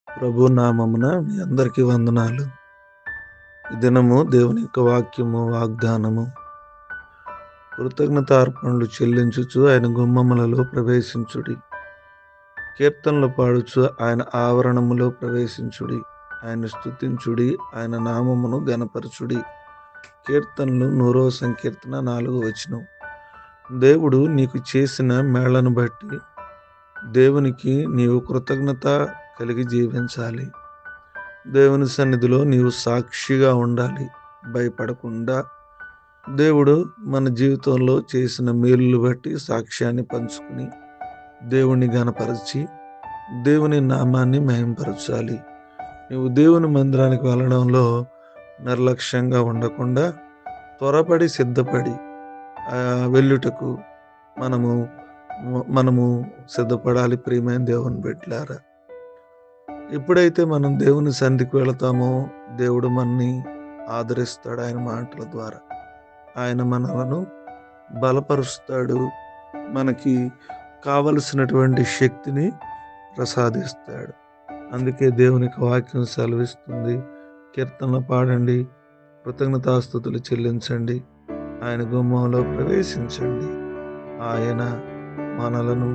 ప్రభు నామమున మీ అందరికీ వందనాలు. ఈ దినము దేవుని యొక్క వాక్యము, వాగ్దానము కృతజ్ఞతార్పణలు చెల్లించుచు ఆయన గుమ్మములలో ప్రవేశించుడి. కీర్తనలు పాడుచు ఆయన ఆవరణములో ప్రవేశించుడి. ఆయన స్తుతించుడి, ఆయన నామమును గనపరచుడి. కీర్తనలు 100వ సంకీర్తన 4వ వచనం. దేవుడు నీకు చేసిన మేళ్లను బట్టి దేవునికి నీవు కృతజ్ఞత కలిగి జీవించాలి. దేవుని సన్నిధిలో నీవు సాక్షిగా ఉండాలి, భయపడకుండా. దేవుడు మన జీవితంలో చేసిన మేలులు బట్టి సాక్ష్యాన్ని పంచుకుని దేవుని గణపరిచి దేవుని నామాన్ని మహింపరచాలి. నీవు దేవుని మందిరానికి వెళ్ళడంలో నిర్లక్ష్యంగా ఉండకుండా త్వరపడి సిద్ధపడి వెళ్ళుటకు మనము సిద్ధపడాలి. ప్రియమైన దేవుని బిడ్డలారా, ఎప్పుడైతే మనం దేవుని సన్నిధికి వెళతామో దేవుడు మనని ఆదరిస్తాడు. ఆయన మాటల ద్వారా ఆయన మనలను బలపరుస్తాడు, మనకి కావలసినటువంటి శక్తిని ప్రసాదిస్తాడు. అందుకే దేవునికి వాక్యం సెలవిస్తుంది, కీర్తనలు పాడండి, కృతజ్ఞతాస్తుతులు చెల్లించండి, ఆయన గుమ్మంలో ప్రవేశించండి, ఆయన మనలను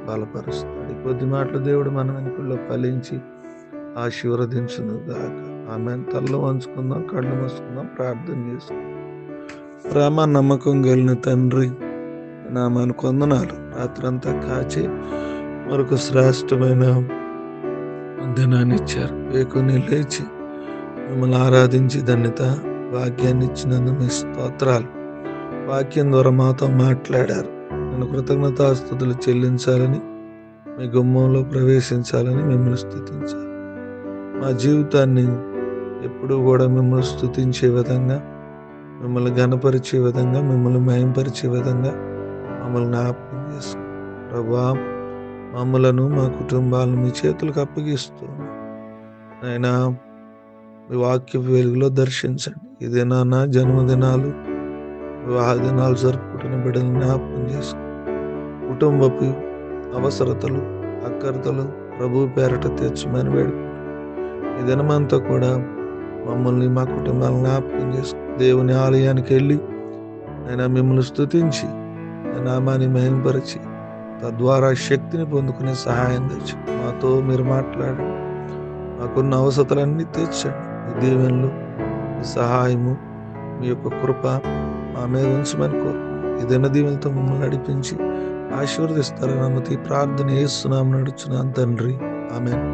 బలపరుస్తాడు. కొద్ది మాటలు దేవుడు మన వెనుకల్లో ఫలించి ఆశీర్వదించును గాక. ఆమెన్. తలలో వంచుకుందాం, కళ్ళు మూసుకుందాం, ప్రార్థన చేసుకుందాం. ప్రేమ నమ్మకం కలిగిన తండ్రి, నామానికి వందనాలు. రాత్రంతా కాచి మరొక శ్రేష్టమైన దినాన్ని ఇచ్చారు. వేకుని లేచి మిమ్మల్ని ఆరాధించి ధన్యత వాక్యాన్ని ఇచ్చినందుకు మీ స్తోత్రాలు. వాక్యం ద్వారా మాతో మాట్లాడారు. నేను కృతజ్ఞతాస్తుతులు చెల్లించాలని, మీ గుమ్మంలో ప్రవేశించాలని, మిమ్మల్ని స్తుతించాలి. మా జీవితాన్ని ఎప్పుడూ కూడా మిమ్మల్ని స్తుతించే విధంగా, మిమ్మల్ని ఘనపరిచే విధంగా, మిమ్మల్ని మహింపరిచే విధంగా మమ్మల్ని జ్ఞాపకం చేసుకో ప్రభువా. మమ్మలను, మా కుటుంబాలను మీ చేతులకు అప్పగిస్తున్నాం. అయినా మీ వాక్య వెలుగులో దర్శించండి. ఈ దినాన జన్మదినాలు, వివాహ దినాలు జరుపుకుంటున్న బిడ్డలను జ్ఞాపకం చేసుకో. కుటుంబపు అవసరతలు, అక్కరతలు ప్రభు పేరట తీర్చమని వేడుకుంటాం. ఈ దినమంతా కూడా మమ్మల్ని, మా కుటుంబాలను జ్ఞాపకం చేసుకో. దేవుని ఆలయానికి వెళ్ళి ఆయన మిమ్మల్ని స్తుతించి నామాన్ని మహింపరిచి తద్వారా శక్తిని పొందుకునే సహాయం తెచ్చు. మాతో మీరు మాట్లాడండి, మాకున్న అవసరతలన్నీ తీర్చండి. మీ దీవెనలు, మీ సహాయము, మీ యొక్క కృప మా మీద ఉంచమని కోరుకుంటున్నాం. ఈ దిన దీవెనలతో మమ్మల్ని నడిపించి ఆశీర్వదిస్తారని నమ్మతి ప్రార్థన యేసు నామమున నడుచున్నాను తండ్రి. ఆమేన్.